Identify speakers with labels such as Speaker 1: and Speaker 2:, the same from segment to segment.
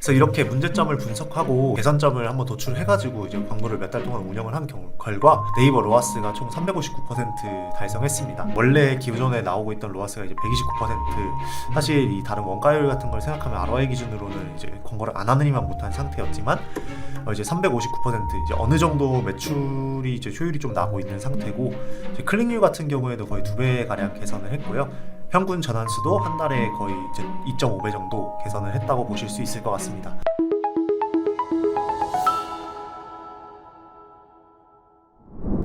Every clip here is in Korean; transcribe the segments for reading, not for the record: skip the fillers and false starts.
Speaker 1: 그래서 이렇게 문제점을 분석하고 개선점을 한번 도출해가지고 이제 광고를 몇 달 동안 운영을 한 결과 네이버 로아스가 총 359% 달성했습니다. 원래 기존에 나오고 있던 로아스가 이제 129%. 사실 이 다른 원가율 같은 걸 생각하면 ROI 기준으로는 이제 광고를 안 하느니만 못한 상태였지만 이제 359% 이제 어느 정도 매출이 이제 효율이 좀 나고 있는 상태고, 이제 클릭률 같은 경우에도 거의 2배 가량 개선을 했고요. 평균 전환수도 한 달에 거의 이제 2.5배 정도 개선을 했다고 보실 수 있을 것 같습니다.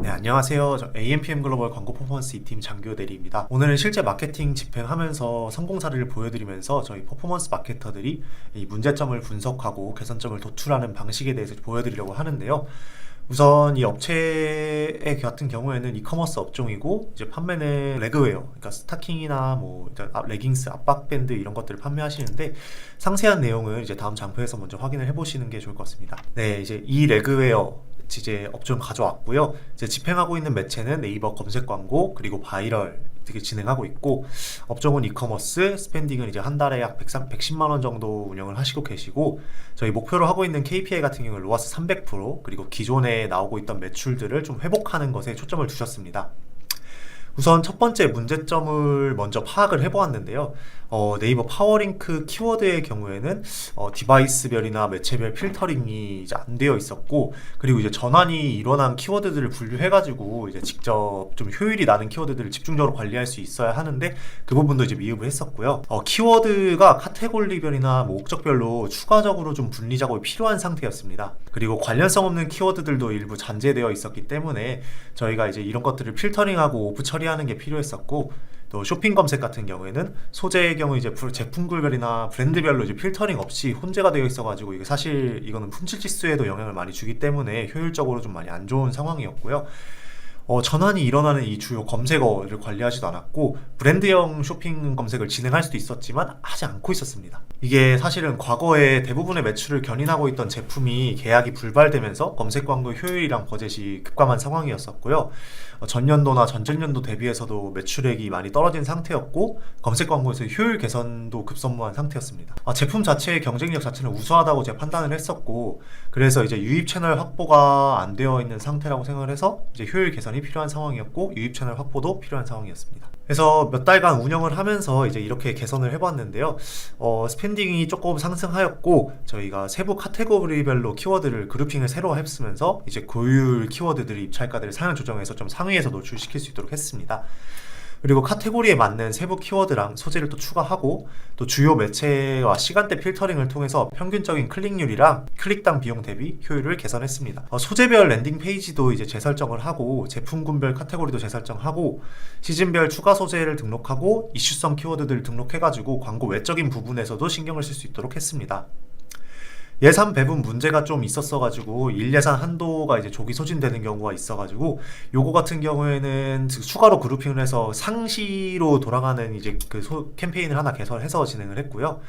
Speaker 1: 네, 안녕하세요. 저 AMPM 글로벌 광고 퍼포먼스 2팀 장규호 대리입니다. 오늘은 실제 마케팅 집행하면서 성공 사례를 보여드리면서 저희 퍼포먼스 마케터들이 이 문제점을 분석하고 개선점을 도출하는 방식에 대해서 보여드리려고 하는데요. 우선 이 업체 같은 경우에는 이커머스 업종이고, 이제 판매는 레그웨어, 그러니까 스타킹이나 뭐 레깅스, 압박밴드 이런 것들을 판매하시는데, 상세한 내용은 이제 다음 장표에서 먼저 확인을 해보시는 게 좋을 것 같습니다. 네, 이제 이 레그웨어 이제 업종 가져왔고요. 이제 집행하고 있는 매체는 네이버 검색 광고 그리고 바이럴 되게 진행하고 있고, 업종은 이커머스, 스펜딩은 이제 한 달에 약 110만 원 정도 운영을 하시고 계시고, 저희 목표로 하고 있는 KPI 같은 경우는 로아스 300% 그리고 기존에 나오고 있던 매출들을 좀 회복하는 것에 초점을 두셨습니다. 우선 첫 번째 문제점을 먼저 파악을 해보았는데요. 네이버 파워링크 키워드의 경우에는 디바이스별이나 매체별 필터링이 이제 안 되어 있었고, 그리고 이제 전환이 일어난 키워드들을 분류해가지고 이제 직접 좀 효율이 나는 키워드들을 집중적으로 관리할 수 있어야 하는데, 그 부분도 이제 미흡을 했었고요. 키워드가 카테고리별이나 뭐 목적별로 추가적으로 좀 분리 작업이 필요한 상태였습니다. 그리고 관련성 없는 키워드들도 일부 잔재되어 있었기 때문에 저희가 이제 이런 것들을 필터링하고 오프 처리하는 게 필요했었고, 또 쇼핑 검색 같은 경우에는 소재의 경우 이제 제품군별이나 브랜드별로 이제 필터링 없이 혼재가 되어 있어가지고, 이게 사실 이거는 품질 지수에도 영향을 많이 주기 때문에 효율적으로 좀 많이 안 좋은 상황이었고요. 전환이 일어나는 이 주요 검색어를 관리하지도 않았고, 브랜드형 쇼핑 검색을 진행할 수도 있었지만 하지 않고 있었습니다. 이게 사실은 과거에 대부분의 매출을 견인하고 있던 제품이 계약이 불발되면서 검색 광고 효율이랑 버젯이 급감한 상황이었었고요. 전년도나 전전년도 대비해서도 매출액이 많이 떨어진 상태였고, 검색 광고에서 효율 개선도 급선무한 상태였습니다. 제품 자체의 경쟁력 자체는 우수하다고 제가 판단을 했었고, 그래서 이제 유입 채널 확보가 안 되어 있는 상태라고 생각을 해서 이제 효율 개선이 필요한 상황이었고, 유입 채널 확보도 필요한 상황이었습니다. 그래서 몇 달간 운영을 하면서 이제 이렇게 개선을 해봤는데요. 스펜딩이 조금 상승하였고, 저희가 세부 카테고리별로 키워드를 그룹핑을 새로 했으면서 이제 고율 키워드들이 입찰가들을 상향 조정해서 좀 상위에서 노출시킬 수 있도록 했습니다. 그리고 카테고리에 맞는 세부 키워드랑 소재를 또 추가하고, 또 주요 매체와 시간대 필터링을 통해서 평균적인 클릭률이랑 클릭당 비용 대비 효율을 개선했습니다. 소재별 랜딩 페이지도 이제 재설정을 하고, 제품군별 카테고리도 재설정하고, 시즌별 추가 소재를 등록하고, 이슈성 키워드들을 등록해가지고 광고 외적인 부분에서도 신경을 쓸 수 있도록 했습니다. 예산 배분 문제가 좀 있었어가지고 일예산 한도가 이제 조기 소진되는 경우가 있어가지고, 요거 같은 경우에는 추가로 그룹핑을 해서 상시로 돌아가는 이제 캠페인을 하나 개설해서 진행을 했고요.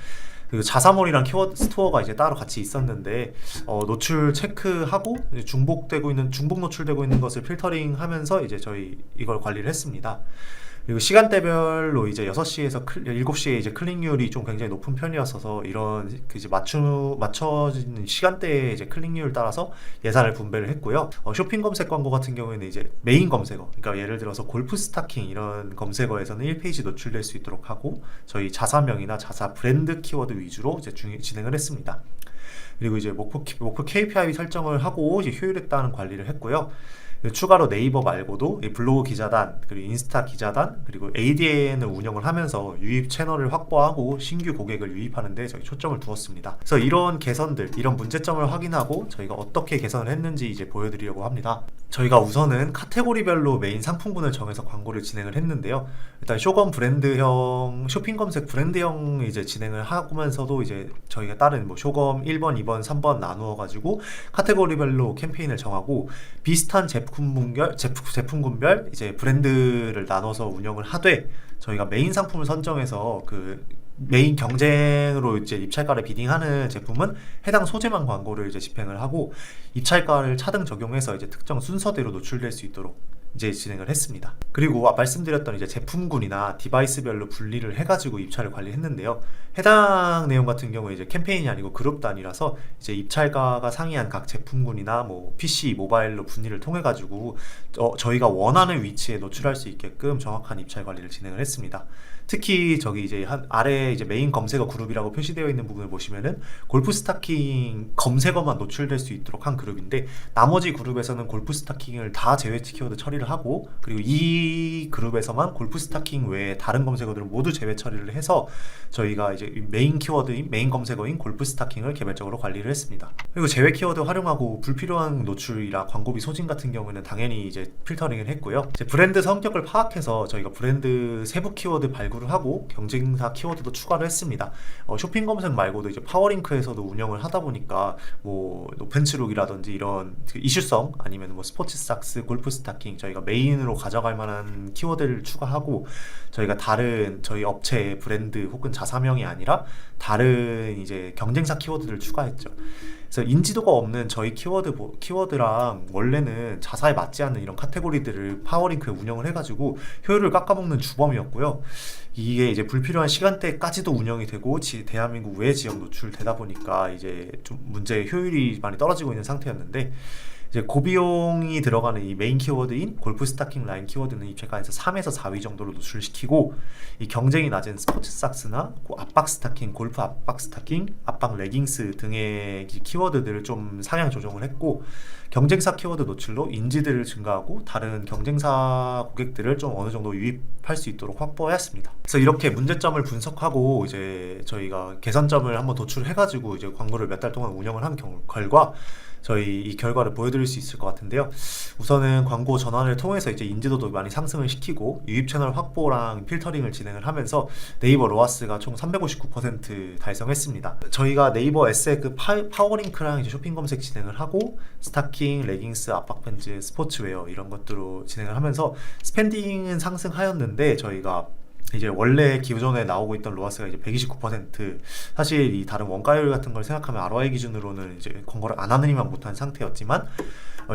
Speaker 1: 그리고 자사몰이랑 키워드 스토어가 이제 따로 같이 있었는데, 노출 체크하고 중복 노출되고 있는 것을 필터링하면서 이제 저희 이걸 관리를 했습니다. 그리고 시간대별로 이제 6시에서 7시에 이제 클릭률이 좀 굉장히 높은 편이었어서, 이런 이제 맞춰지는 시간대에 이제 클릭률 따라서 예산을 분배를 했고요. 쇼핑 검색 광고 같은 경우에는 이제 메인 검색어, 그러니까 예를 들어서 골프 스타킹 이런 검색어에서는 1페이지 노출될 수 있도록 하고, 저희 자사명이나 자사 브랜드 키워드 위주로 이제 진행을 했습니다. 그리고 이제 목표 KPI 설정을 하고 이제 효율에 따른 관리를 했고요. 추가로 네이버 말고도 블로그 기자단, 그리고 인스타 기자단, 그리고 ADN을 운영을 하면서 유입 채널을 확보하고 신규 고객을 유입하는 데 저희 초점을 두었습니다. 그래서 이런 개선들, 이런 문제점을 확인하고 저희가 어떻게 개선을 했는지 이제 보여드리려고 합니다. 저희가 우선은 카테고리별로 메인 상품군을 정해서 광고를 진행을 했는데요. 일단 쇼검 브랜드형, 쇼핑 검색 브랜드형 이제 진행을 하면서도 이제 저희가 다른 뭐 쇼검 1번, 2번, 3번 나누어가지고 카테고리별로 캠페인을 정하고, 비슷한 제품군별 이제 브랜드를 나눠서 운영을 하되, 저희가 메인 상품을 선정해서 그 메인 경쟁으로 이제 입찰가를 비딩하는 제품은 해당 소재만 광고를 이제 집행을 하고, 입찰가를 차등 적용해서 이제 특정 순서대로 노출될 수 있도록 이제 진행을 했습니다. 그리고 말씀드렸던 이제 제품군이나 디바이스별로 분리를 해가지고 입찰을 관리했는데요. 해당 내용 같은 경우에 이제 캠페인이 아니고 그룹 단위라서 이제 입찰가가 상이한 각 제품군이나 뭐 PC, 모바일로 분리를 통해 가지고 저희가 원하는 위치에 노출할 수 있게끔 정확한 입찰 관리를 진행을 했습니다. 특히 저기 이제 아래 이제 메인 검색어 그룹이라고 표시되어 있는 부분을 보시면은 골프 스타킹 검색어만 노출될 수 있도록 한 그룹인데, 나머지 그룹에서는 골프 스타킹을 다 제외 키워드 처리를 하고, 그리고 이 그룹에서만 골프 스타킹 외에 다른 검색어들은 모두 제외 처리를 해서 저희가 이제 메인 키워드인 메인 검색어인 골프 스타킹을 개별적으로 관리를 했습니다. 그리고 제외 키워드 활용하고 불필요한 노출이나 광고비 소진 같은 경우에는 당연히 이제 필터링을 했고요. 이제 브랜드 성격을 파악해서 저희가 브랜드 세부 키워드 발굴을 하고 경쟁사 키워드도 추가를 했습니다. 쇼핑 검색 말고도 이제 파워링크에서도 운영을 하다 보니까 뭐 노펜츠룩이라든지 이런 그 이슈성, 아니면 뭐 스포츠 삭스, 골프 스타킹 저희가 메인으로 가져갈 만한 키워드를 추가하고, 저희가 다른 저희 업체의 브랜드 혹은 자사명이 아니라 다른 이제 경쟁사 키워드를 추가했죠. 그래서 인지도가 없는 저희 키워드랑 원래는 자사에 맞지 않는 이런 카테고리들을 파워링크에 운영을 해가지고 효율을 깎아먹는 주범이었고요. 이게 이제 불필요한 시간대까지도 운영이 되고 대한민국 외 지역 노출되다 보니까 이제 좀 효율이 많이 떨어지고 있는 상태였는데, 이제 고비용이 들어가는 이 메인 키워드인 골프 스타킹 라인 키워드는 입찰가에서 3에서 4위 정도로 노출시키고, 이 경쟁이 낮은 스포츠 삭스나 압박 스타킹, 골프 압박 스타킹, 압박 레깅스 등의 키워드들을 좀 상향 조정을 했고, 경쟁사 키워드 노출로 인지들을 증가하고 다른 경쟁사 고객들을 좀 어느 정도 유입할 수 있도록 확보했습니다. 그래서 이렇게 문제점을 분석하고 이제 저희가 개선점을 한번 도출해가지고 이제 광고를 몇 달 동안 운영을 한 결과 저희 이 결과를 보여드릴 수 있을 것 같은데요. 우선은 광고 전환을 통해서 이제 인지도도 많이 상승을 시키고 유입 채널 확보랑 필터링을 진행을 하면서 네이버 로아스가 총 359% 달성했습니다. 저희가 네이버 에세 파워링크랑 이제 쇼핑 검색 진행을 하고 스타킹, 레깅스, 압박 밴즈, 스포츠웨어 이런 것들로 진행을 하면서 스펜딩은 상승하였는데, 저희가 이제 원래 기존에 나오고 있던 로아스가 이제 129%, 사실 이 다른 원가율 같은 걸 생각하면 ROI 기준으로는 이제 광고를 안 하느니만 못한 상태였지만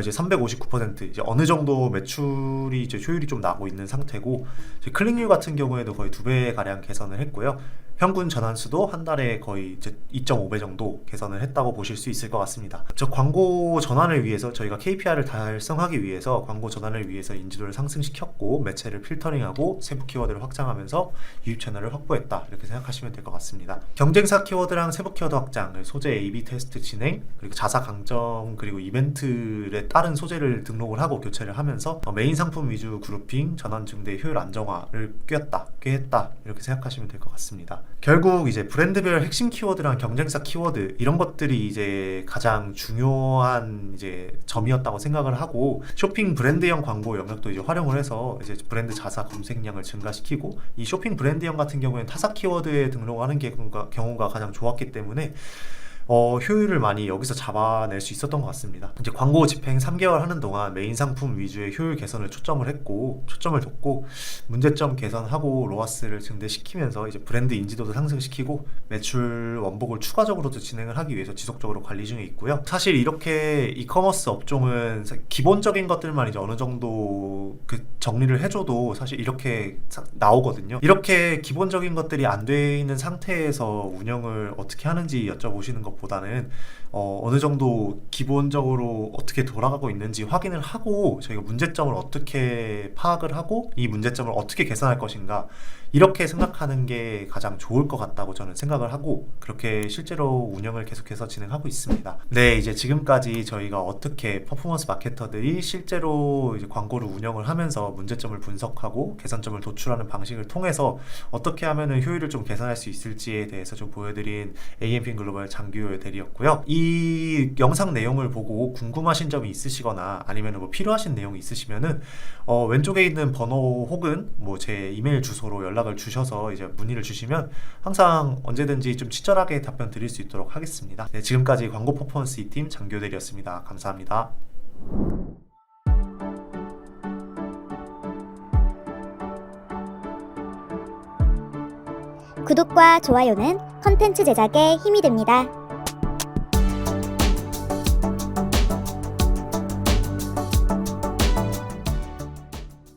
Speaker 1: 이제 359% 이제 어느 정도 매출이 이제 효율이 좀 나고 있는 상태고, 이제 클릭률 같은 경우에도 거의 2배 가량 개선을 했고요. 평균 전환수도 한 달에 거의 2.5배 정도 개선을 했다고 보실 수 있을 것 같습니다. 광고 전환을 위해서 저희가 KPI를 달성하기 위해서 광고 전환을 위해서 인지도를 상승시켰고, 매체를 필터링하고 세부 키워드를 확장하면서 유입 채널을 확보했다, 이렇게 생각하시면 될 것 같습니다. 경쟁사 키워드랑 세부 키워드 확장, 소재 A/B 테스트 진행, 그리고 자사 강점, 그리고 이벤트에 따른 소재를 등록을 하고 교체를 하면서 메인 상품 위주 그룹핑, 전환 증대 효율 안정화를 꾀했다, 이렇게 생각하시면 될 것 같습니다. 결국 이제 브랜드별 핵심 키워드랑 경쟁사 키워드 이런 것들이 이제 가장 중요한 이제 점이었다고 생각을 하고, 쇼핑 브랜드형 광고 영역도 이제 활용을 해서 이제 브랜드 자사 검색량을 증가시키고, 이 쇼핑 브랜드형 같은 경우에는 타사 키워드에 등록하는 경우가 가장 좋았기 때문에 효율을 많이 여기서 잡아낼 수 있었던 것 같습니다. 이제 광고 집행 3개월 하는 동안 메인 상품 위주의 효율 개선을 초점을 뒀고, 문제점 개선하고 로아스를 증대시키면서 이제 브랜드 인지도도 상승시키고 매출 원복을 추가적으로도 진행을 하기 위해서 지속적으로 관리 중에 있고요. 사실 이렇게 이커머스 업종은 기본적인 것들만 이제 어느 정도 그 정리를 해줘도 사실 이렇게 나오거든요. 이렇게 기본적인 것들이 안 돼 있는 상태에서 운영을 어떻게 하는지 여쭤보시는 것 보다는 어느 정도 기본적으로 어떻게 돌아가고 있는지 확인을 하고, 저희가 문제점을 어떻게 파악을 하고 이 문제점을 어떻게 개선할 것인가, 이렇게 생각하는 게 가장 좋을 것 같다고 저는 생각을 하고, 그렇게 실제로 운영을 계속해서 진행하고 있습니다. 네, 이제 지금까지 저희가 어떻게 퍼포먼스 마케터들이 실제로 이제 광고를 운영을 하면서 문제점을 분석하고 개선점을 도출하는 방식을 통해서 어떻게 하면은 효율을 좀 개선할 수 있을지에 대해서 좀 보여드린 AMPM 글로벌 장규호 대리였고요. 이 영상 내용을 보고 궁금하신 점이 있으시거나 아니면 뭐 필요하신 내용이 있으시면은 왼쪽에 있는 번호 혹은 뭐 제 이메일 주소로 연락을 주셔서 이제 문의를 주시면 항상 언제든지 좀 친절하게 답변 드릴 수 있도록 하겠습니다. 네, 지금까지 광고 퍼포먼스 2팀 장규호 대리였습니다. 감사합니다.
Speaker 2: 구독과 좋아요는 컨텐츠 제작에 힘이 됩니다.